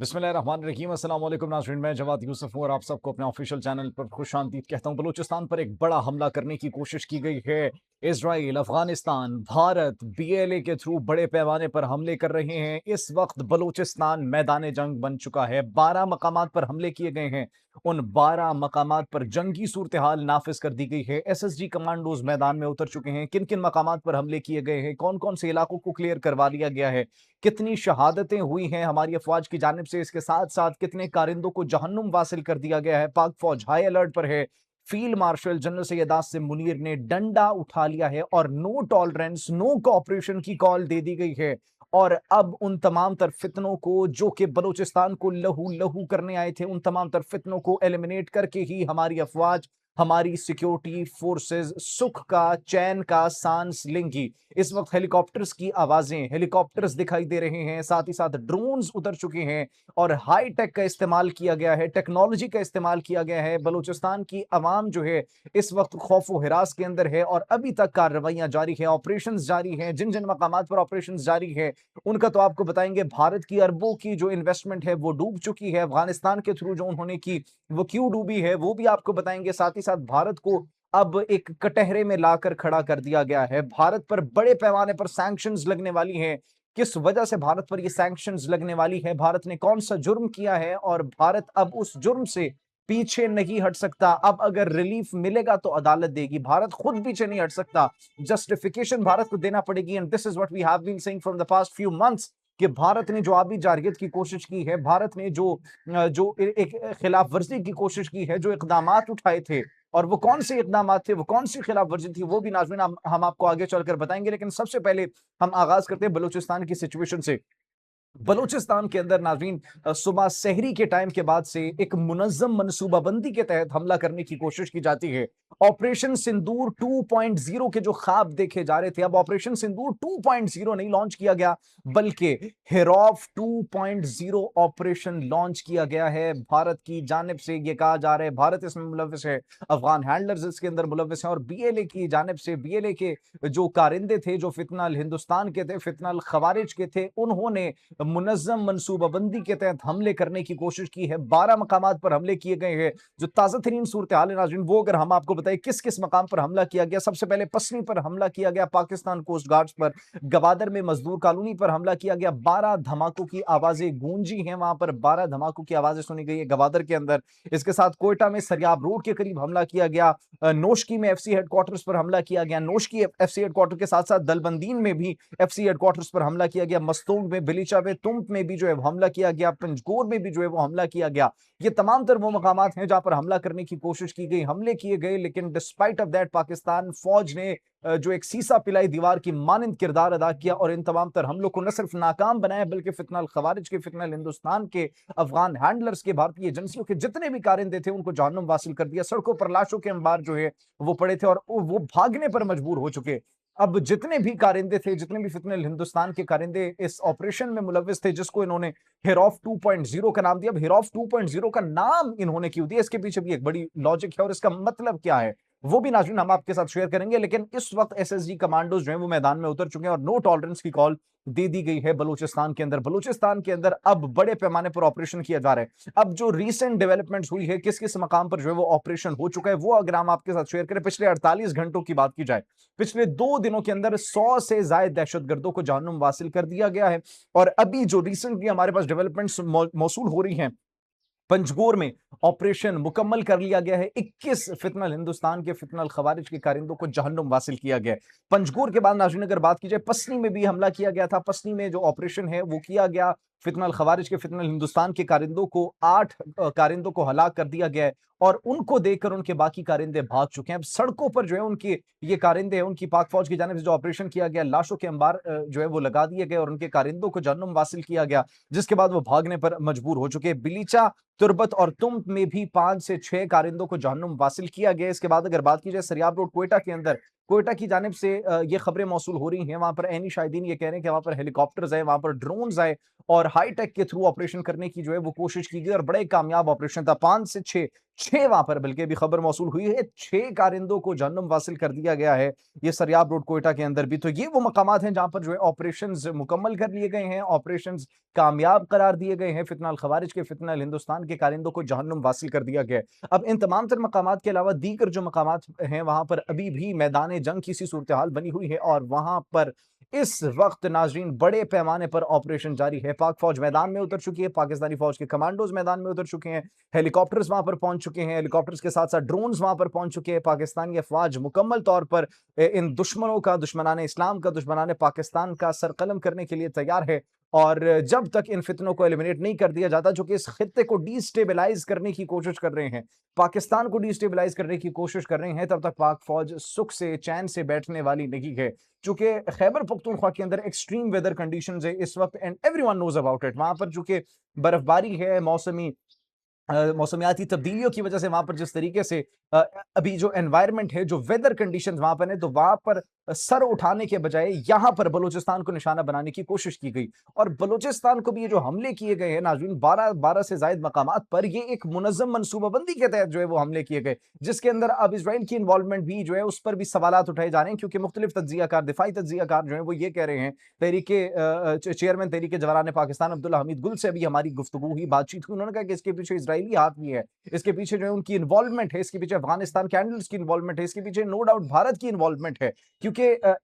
बिस्मिल्लाहिर्रहमानिर्रहीम। अस्सलाम वालेकुम नाज़रीन, मैं जवाद यूसुफ हूँ और आप सबको अपने ऑफिशियल चैनल पर खुशामदीद कहता हूँ। बलूचिस्तान पर एक बड़ा हमला करने की कोशिश की गई है। इजराइल, अफगानिस्तान, भारत बीएलए के थ्रू बड़े पैमाने पर हमले कर रहे हैं। इस वक्त बलूचिस्तान मैदान जंग बन चुका है। 12 मकामात पर हमले किए गए हैं। उन 12 मकामात पर जंगी सूरत हाल नाफिज कर दी गई है। एसएसजी कमांडोज मैदान में उतर चुके हैं। किन किन मकामात पर हमले किए गए हैं, कौन कौन से इलाकों को क्लियर करवा लिया गया है, कितनी शहादतें हुई हैं हमारी अफवाज की जानिब से, इसके साथ साथ कितने कारिंदों को जहन्नुम वासिल कर दिया गया है। पाक फौज हाई अलर्ट पर है। Field marshal general Syed Asim Munir ने डंडा उठा लिया है और नो टॉलरेंस, नो कोऑपरेशन की कॉल दे दी गई है। और अब उन तमाम तर फितनों को जो कि बलूचिस्तान को लहू लहू करने आए थे, उन तमाम तर फितनों को एलिमिनेट करके ही हमारी अफवाज, हमारी सिक्योरिटी फोर्सेस सुख का, चैन का सांस लेंगी। इस वक्त हेलीकॉप्टर्स की आवाजें, हेलीकॉप्टर्स दिखाई दे रहे हैं, साथ ही साथ ड्रोन्स उतर चुके हैं और हाई टेक का इस्तेमाल किया गया है, टेक्नोलॉजी का इस्तेमाल किया गया है। बलूचिस्तान की आवाम जो है इस वक्त खौफ व हिरास के अंदर है और अभी तक कार्रवाइयां जारी है, ऑपरेशन जारी है। जिन जिन मकामात पर ऑपरेशन जारी है उनका तो आपको बताएंगे। भारत की अरबों की जो इन्वेस्टमेंट है वो डूब चुकी है। अफगानिस्तान के थ्रू जो उन्होंने की वो क्यों डूबी है वो भी आपको बताएंगे। साथ ही साथ भारत को अब एक कटहरे में लाकर खड़ा कर दिया गया है। भारत पर बड़े पैमाने पर सैंक्शंस लगने वाली हैं। किस वजह से भारत पर ये सैंक्शंस लगने वाली है, भारत ने कौन सा जुर्म किया है और भारत अब उस जुर्म से पीछे नहीं हट सकता। अब अगर रिलीफ मिलेगा तो अदालत देगी, भारत खुद पीछे नहीं हट सकता। जस्टिफिकेशन भारत को देना पड़ेगी। And this is what we have been saying from the past few months कि भारत ने जो आबी जारहियत की कोशिश की है, भारत ने जो एक खिलाफ वर्जी की कोशिश की है, जो इकदामात उठाए थे, और वो कौन से इकदामात थे, वो कौन सी खिलाफ वर्जी थी, वो भी नाज़रीन हम आपको आगे चलकर बताएंगे। लेकिन सबसे पहले हम आगाज करते हैं बलूचिस्तान की सिचुएशन से। बलूचिस्तान के अंदर नाज़रीन सुबह सहरी के टाइम के बाद से एक मुनज़्ज़म मनसूबाबंदी के तहत हमला करने की कोशिश की जाती है। ऑपरेशन सिंदूर 2.0 के जो ख्वाब देखे जा रहे थे, अब ऑपरेशन सिंदूर 2.0 नहीं लॉन्च किया गया, बल्कि हिरॉफ 2.0 ऑपरेशन लॉन्च किया गया है। भारत की जानिब से यह कहा जा रहा है भारत इसमें मुलव्विस है, अफगान हैंडलर्स इसके अंदर मुलव्विस हैं और बीएलए की जानिब से, बीएलए के जो कारिंदे थे, जो फितनल हिंदुस्तान के थे, फितनल खवारिज के थे, उन्होंने मुनज़्ज़म मनसूबाबंदी के तहत हमले करने की कोशिश की है। 12 मकामात पर हमले किए गए हैं। जो ताज़ा तरीन सूरत हाल है नाज़रीन, वो अगर हम आपको बताएं किस किस मकाम पर हमला किया गया। सबसे पहले पसनी पर हमला किया गया, पाकिस्तान कोस्ट गार्ड्स पर। गवादर में मजदूर कॉलोनी पर हमला किया गया। 12 धमाकों की आवाजें गूंजी हैं वहां पर, 12 धमाकों की आवाजें सुनी गई है गवादर के अंदर। इसके साथ कोयटा में सरियाब रोड के करीब हमला किया गया। नोशकी में एफसी हेडक्वार्टर्स पर हमला किया गया। नोशकी एफसी हेडक्वार्टर के साथ साथ दलबंदीन में भी एफसी हेडक्वार्टर्स पर हमला किया गया। मस्तूंग में, बिलीचा में, तुम में भी जो है वो हमला किया गया। पंजगोर में भी जो है वो हमला किया गया। ये तमाम तर वो मकामात हैं जहां पर हमला करने की कोशिश की गई, हमले किए गए। लेकिन डिस्पाइट ऑफ दैट पाकिस्तान फौज ने जो एक सीसा पिलाई दीवार की मानंद किरदार अदा किया और इन तमाम तर हमलों को न सिर्फ नाकाम बनाया, बल्कि फितनल खवारिज के, फितनल हिंदुस्तान के, अफगान हैंडलर्स के, भारतीय एजेंसियों के जितने भी कारिंदे थे उनको जहन्नुम वासिल कर दिया। सड़कों पर लाशों के अंबार जो है वो पड़े थे और वो भागने पर मजबूर हो चुके। अब जितने भी कारिंदे थे, जितने भी फितनल हिंदुस्तान के कारिंदे इस ऑपरेशन में मुलव्विस थे, जिसको इन्होंने हिरॉफ 2.0 का नाम दिया। अब हिरॉफ 2.0 का नाम इन्होंने क्यों दिया, इसके पीछे भी एक बड़ी लॉजिक है और इसका मतलब क्या है वो भी नाज़रीन हम आपके साथ शेयर करेंगे। लेकिन इस वक्त एसएसजी कमांडोज जो है वो मैदान में उतर चुके हैं और नो टॉलरेंस की कॉल दे दी गई है बलूचिस्तान के अंदर। बलूचिस्तान के अंदर अब बड़े पैमाने पर ऑपरेशन किया जा रहा है। अब जो रीसेंट डेवलपमेंट्स हुई है, किस किस मकाम पर जो है वो ऑपरेशन हो चुका है, वो अगर हम आपके साथ शेयर करें। पिछले 48 घंटों की बात की जाए, पिछले 2 दिनों के अंदर 100 से ज्यादा दहशतगर्दों को जहन्नुम वासिल कर दिया गया है। और अभी जो रिसेंटली हमारे पास डेवलपमेंट्स मौसूल हो रही हैं, पंजगोर में ऑपरेशन मुकम्मल कर लिया गया है। 21 फितनल हिंदुस्तान के, फितनल खवारिज के कारिंदों को जहन्नुम वासिल किया गया है। पंजगोर के बाद नाज़रीन अगर बात की जाए, पसनी में भी हमला किया गया था। पसनी में जो ऑपरेशन है वो किया गया। फितनल खवारिज के, फितनल हिंदुस्तान के कारिंदों को, 8 कारिंदों को हलाक कर दिया गया है और उनको देखकर उनके बाकी कारिंदे भाग चुके हैं। अब सड़कों पर जो है उनके ये कारिंदे हैं, उनकी पाक फौज की जानिब से जो ऑपरेशन किया गया, लाशों के अंबार जो है वो लगा दिए गए और उनके कारिंदों को जहन्नुम वासिल किया गया, जिसके बाद वो भागने पर मजबूर हो चुके। बिलीचा, तुरबत और तुम में भी 5 से 6 कारिंदों को जहन्नुम वासिल किया गया। इसके बाद अगर बात की जाए सरियाब रोड कोयटा के अंदर, कोयटा की जानिब से ये खबरें मौसूल हो रही हैं, वहां पर ऐनी शाहिदीन ये कह रहे हैं कि वहां पर हेलीकॉप्टर्स आए, वहां पर ड्रोन्स आए और हाईटेक के थ्रू ऑपरेशन करने की जो है वो कोशिश की गई और बड़े कामयाब ऑपरेशन था। 5 से 6 वहां पर बल्कि अभी खबर मौसूल हुई है, 6 कारिंदों को जहन्नुम वासिल कर दिया गया है, ये सरियाब रोड कोयटा के अंदर भी। तो ये वो मकामात हैं जहां पर जो है ऑपरेशंस मुकम्मल कर लिए गए हैं, ऑपरेशंस कामयाब करार दिए गए हैं, फितना अल खवारिज के, फितना अल हिंदुस्तान के कारिंदों को जहन्नुम वासिल कर दिया गया है। अब इन तमाम तर मकामात के अलावा दीगर जो मकामात हैं वहां पर अभी भी मैदान जंग की सी सूरत हाल बनी हुई है और वहां पर इस वक्त नाजरीन बड़े पैमाने पर ऑपरेशन जारी है। पाक फौज मैदान में उतर चुकी है, पाकिस्तानी फौज के कमांडोज मैदान में उतर चुके हैं, हेलीकॉप्टर्स वहां पर पहुंच चुके हैं, हेलीकॉप्टर्स के साथ साथ ड्रोन्स वहां पर पहुंच चुके हैं। पाकिस्तानी अफवाज मुकम्मल तौर पर इन दुश्मनों का, दुश्मनान इस्लाम का, दुश्मनान पाकिस्तान का सरकलम करने के लिए तैयार है। और जब तक इन फितनों को एलिमिनेट नहीं कर दिया जाता, जो कि इस खित्ते को डिस्टेबलाइज करने की कोशिश कर रहे हैं, पाकिस्तान को डिस्टेबलाइज करने की कोशिश कर रहे हैं, तब तक पाक फौज सुख से चैन से बैठने वाली नहीं है। चूंकि खैबर पख्तूनख्वा के अंदर एक्सट्रीम वेदर कंडीशंस है इस वक्त and everyone knows about it. वहां पर चूंकि बर्फबारी है, मौसमियाती तब्दीलियों की वजह से वहां पर जिस तरीके से अभी जो एनवायरनमेंट है, जो वेदर कंडीशंस वहां पर है, तो वहां पर सर उठाने के बजाय यहां पर बलूचिस्तान को निशाना बनाने की कोशिश की गई और बलूचिस्तान को भी ये जो हमले किए गए हैं नाज़रीन, 12 से जायद मकामात पर, ये एक मुनज़्ज़म मनसूबाबंदी के तहत जो है वो हमले किए गए, जिसके अंदर अब इसराइल की इन्वॉल्वमेंट भी जो है उस पर भी सवालात उठाए जा रहे हैं, क्योंकि मुख्तलिफ तज्जियाकार, दिफाई तज्जियाकार जो है वो ये कह रहे हैं, चेयरमैन तहरीक जवारान पाकिस्तान अब्दुल्ला हमीद गुल से अभी हमारी गुफ्तगू हुई, बातचीत हुई, उन्होंने कहा कि इसके पीछे इसराइली हाथ भी है, इसके पीछे जो है उनकी इन्वॉल्वमेंट है, इसके पीछे अफगानिस्तान कैंडल्स की इन्वॉल्वमेंट है, इसके पीछे नो डाउट भारत की इन्वॉल्वमेंट है। क्योंकि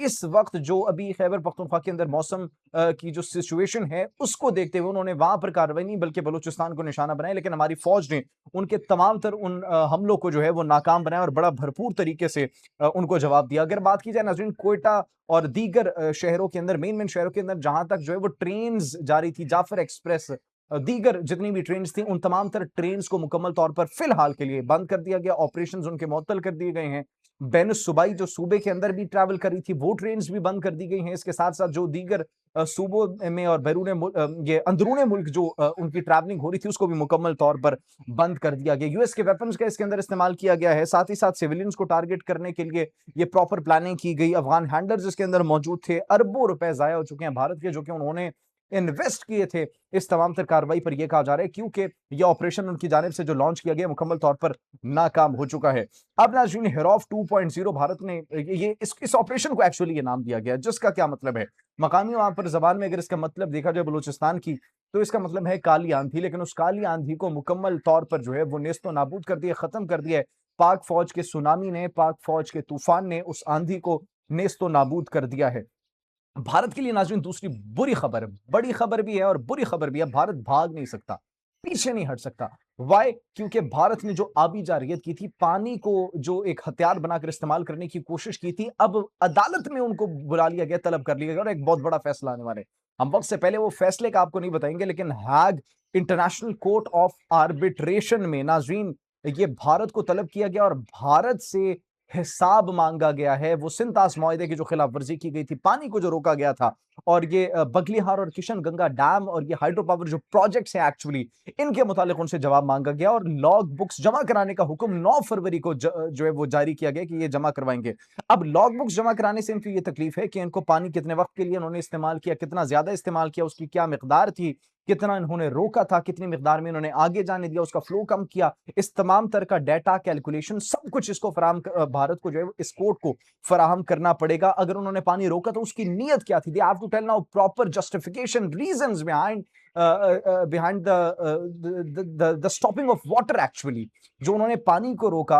इस वक्त जो अभी खैबर पख्तूनख्वा के अंदर मौसम की जो सिचुएशन है उसको देखते हुए उन्होंने वहां पर कार्रवाई नहीं बल्कि बलूचिस्तान को निशाना बनाया, लेकिन हमारी फौज ने उनके तमाम तर उन हमलों को जो है वो नाकाम बनाया और बड़ा भरपूर तरीके से उनको जवाब दिया। अगर बात की जाए नाज़रीन कोयटा और दीगर शहरों के अंदर, मेन शहरों के अंदर जहां तक जो है वो ट्रेन जारी थी, जाफर एक्सप्रेस, दीगर जितनी भी ट्रेन थी, उन तमाम तर ट्रेन को मुकम्मल तौर पर फिलहाल के लिए बंद कर दिया गया, ऑपरेशन उनके मुअत्तल कर दिए गए हैं। बेनुस सूबाई जो सूबे के अंदर भी ट्रैवल करी थी, वो ट्रेन भी बंद कर दी गई हैं। इसके साथ साथ जो दीगर सूबों में और ये अंदरूने मुल्क जो उनकी ट्रैवलिंग हो रही थी उसको भी मुकम्मल तौर पर बंद कर दिया गया। यूएस के वेपन्स का इसके अंदर इस्तेमाल किया गया है, साथ ही साथ सिविलियंस को टारगेट करने के लिए ये प्रॉपर प्लानिंग की गई। अफगान हैंडलर्स इसके अंदर मौजूद थे, अरबों रुपए जाया हो चुके हैं भारत के, जो कि उन्होंने इन्वेस्ट किए थे इस तमाम तर कार्रवाई पर। यह कहा जा रहा है क्योंकि यह ऑपरेशन उनकी जानिब से जो लॉन्च किया गया मुकम्मल तौर पर नाकाम हो चुका है। अब नाज़रीन हिरौफ 2.0 भारत ने ये इस ऑपरेशन को एक्चुअली ये नाम दिया गया, जिसका क्या मतलब है मकामी वहां पर जबान में, अगर इसका मतलब देखा जाए बलूचिस्तान की, तो इसका मतलब है काली आंधी। लेकिन उस काली आंधी को मुकम्मल तौर पर जो है वो नेस्तो नाबूद कर दिया, खत्म कर दिया है। पाक फौज के सुनामी ने, पाक फौज के तूफान ने उस आंधी को नेस्तो नाबूद कर दिया है। भारत के लिए नाज़रीन दूसरी बुरी खबर है, बड़ी खबर भी है और बुरी खबर भी है, भारत भाग नहीं सकता, पीछे नहीं हट सकता। वाई? क्योंकि भारत ने जो आबी जारियत की थी, पानी को जो एक हथियार बनाकर इस्तेमाल करने की कोशिश की थी, अब अदालत में उनको बुला लिया गया, तलब कर लिया गया और एक बहुत बड़ा फैसला आने वाला है। हम वक्त से पहले वो फैसले का आपको नहीं बताएंगे, लेकिन हैग इंटरनेशनल कोर्ट ऑफ आर्बिट्रेशन में नाज़रीन ये भारत को तलब किया गया और भारत से हिसाब मांगा गया है। वो सिंतास मुआहदे की जो खिलाफ वर्जी की गई थी, पानी को जो रोका गया था, और ये बगलिहार और किशन गंगा डैम और ये हाइड्रो पावर जो प्रोजेक्ट्स हैं एक्चुअली, इनके मुतालिक उनसे जवाब मांगा गया और लॉग बुक्स जमा कराने का हुक्म 9 फरवरी को जो है वो जारी किया गया कि ये जमा करवाएंगे। अब लॉग बुक्स जमा कराने से इनको ये तकलीफ है कि इनको पानी कितने वक्त के लिए उन्होंने इस्तेमाल किया, कितना ज्यादा इस्तेमाल किया, उसकी क्या मिकदार थी, कितना इन्होंने रोका था, कितनी मिकदार में इन्होंने आगे जाने दिया, उसका फ्लो कम किया, इस तमाम तरह का डाटा कैलकुलेशन सब कुछ इसको भारत को जो है इस कोर्ट को फराहम करना पड़ेगा। अगर उन्होंने पानी रोका तो उसकी नीयत क्या थी, they have to tell now proper justification, reasons behind behind the stopping of water actually, जो उन्होंने पानी को रोका।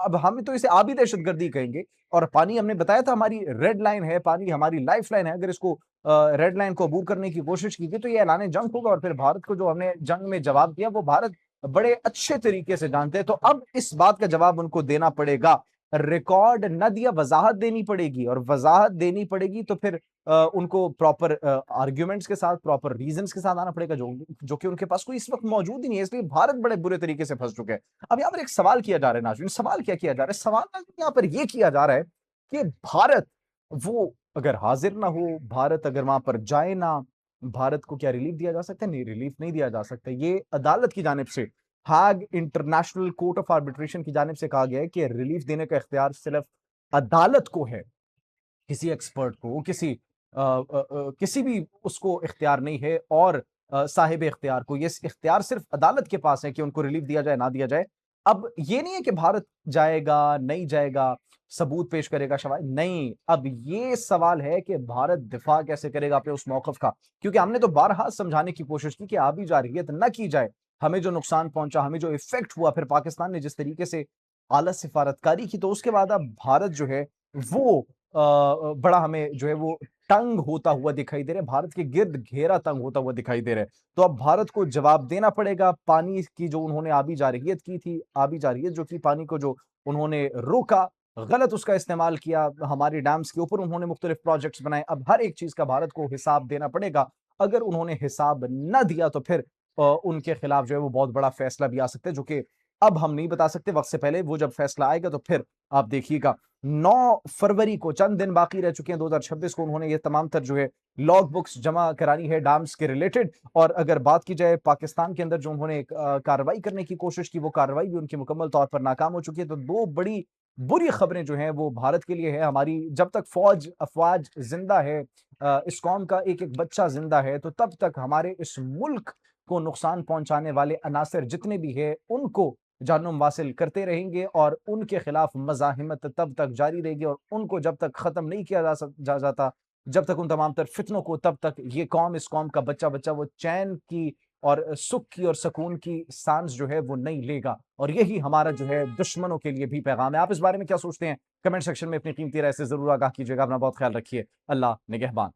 अब हम तो इसे आबी दहशतगर्दी कहेंगे, और पानी हमने बताया था हमारी रेड लाइन है, पानी हमारी लाइफ लाइन है। अगर इसको रेड लाइन को अबूर करने की कोशिश की गई तो ये ऐलान जंग होगा और फिर भारत को जो हमने जंग में जवाब दिया वो भारत बड़े अच्छे तरीके से जानते हैं। तो अब इस बात का जवाब उनको देना पड़ेगा, रिकॉर्ड न दिया, वजाहत देनी पड़ेगी, और वजाहत देनी पड़ेगी तो फिर उनको प्रॉपर आर्ग्यूमेंट्स के साथ, प्रॉपर रीजंस के साथ आना पड़ेगा, जो कि उनके पास कोई इस वक्त मौजूद ही नहीं है। इसलिए भारत बड़े बुरे तरीके से फंस चुके हैं। अब यहाँ पर एक सवाल किया जा रहा है नाज़रीन, सवाल क्या किया जा रहा है, सवाल यहाँ पर यह किया जा रहा है कि भारत वो अगर हाजिर ना हो, भारत अगर वहां पर जाए ना, भारत को क्या रिलीफ दिया जा सकता है? नहीं, रिलीफ नहीं दिया जा सकता। ये अदालत की जानिब से, हाग इंटरनेशनल कोर्ट ऑफ आर्बिट्रेशन की जानिब से कहा गया है कि रिलीफ देने का इख्तियार सिर्फ अदालत को है, किसी एक्सपर्ट को, किसी भी उसको इख्तियार नहीं है और साहिब इख्तियार को ये इख्तियार सिर्फ अदालत के पास है कि उनको रिलीफ दिया जाए, ना दिया जाए। अब ये नहीं है कि भारत जाएगा, नहीं जाएगा, सबूत पेश करेगा, शवाहिद नहीं, अब ये सवाल है कि भारत दिफा कैसे करेगा अपने उस मौक़िफ़ का। क्योंकि हमने तो बारहा समझाने की कोशिश की कि आबी जारहियत ना की जाए। हमें जो नुकसान पहुँचा, हमें जो इफ़ेक्ट हुआ, फिर पाकिस्तान ने जिस तरीके से आला सिफ़ारतकारी की, तो उसके बाद अब भारत जो है वो बड़ा हमें जो है वो तंग होता हुआ दिखाई दे रहा है, भारत के गिर्द घेरा तंग होता हुआ दिखाई दे रहा है। तो अब भारत को जवाब देना पड़ेगा, पानी की जो उन्होंने आबी जारहियत की थी, आबी जारहियत जो थी, पानी को जो उन्होंने रोका, गलत उसका इस्तेमाल किया, हमारे डैम्स के ऊपर उन्होंने मुख्तलिफ प्रोजेक्ट्स बनाए, अब हर एक चीज़ का भारत को हिसाब देना पड़ेगा। अगर उन्होंने हिसाब ना दिया तो फिर उनके खिलाफ जो है वो बहुत बड़ा फैसला भी आ सकता है, जो कि अब हम नहीं बता सकते, वक़्त से पहले वो जब फैसला आएगा तो फिर आप देखिएगा। 9 फरवरी को, चंद दिन बाकी रह चुके हैं 2026 को, उन्होंने ये तमाम तर जो है लॉग बुक्स जमा करानी है डैम्स के रिलेटेड। और अगर बात की जाए पाकिस्तान के अंदर जो उन्होंने एक कार्रवाई करने की कोशिश की, वो कार्रवाई भी उनकी मुकम्मल तौर पर नाकाम हो चुकी है। तो 2 बड़ी बुरी खबरें जो हैं वो भारत के लिए है, हमारी जब तक फ़ौज अफ़वाज ज़िंदा है, इस कौम का एक-एक बच्चा ज़िंदा है, तो तब तक हमारे इस मुल्क को नुकसान पहुँचाने वाले अनासर जितने भी हैं, उनको जानूम वासिल करते रहेंगे और उनके खिलाफ मज़ाहिमत तब तक जारी रहेगी और उनको जब तक ख़त्म नहीं किया जा जाता, जब तक उन तमाम तर फ़ितनों को, तब तक ये कौम, इस कौम का बच्चा-बच्चा वो चैन की और सुख की और सकून की साँस जो है वो नहीं लेगा। और यही हमारा जो है दुश्मनों के लिए भी पैगाम है। आप इस बारे में क्या सोचते हैं? कमेंट सेक्शन में अपनी कीमती राय से ज़रूर आगाह कीजिएगा। अपना बहुत ख़्याल रखिए। अल्लाह निगहबान।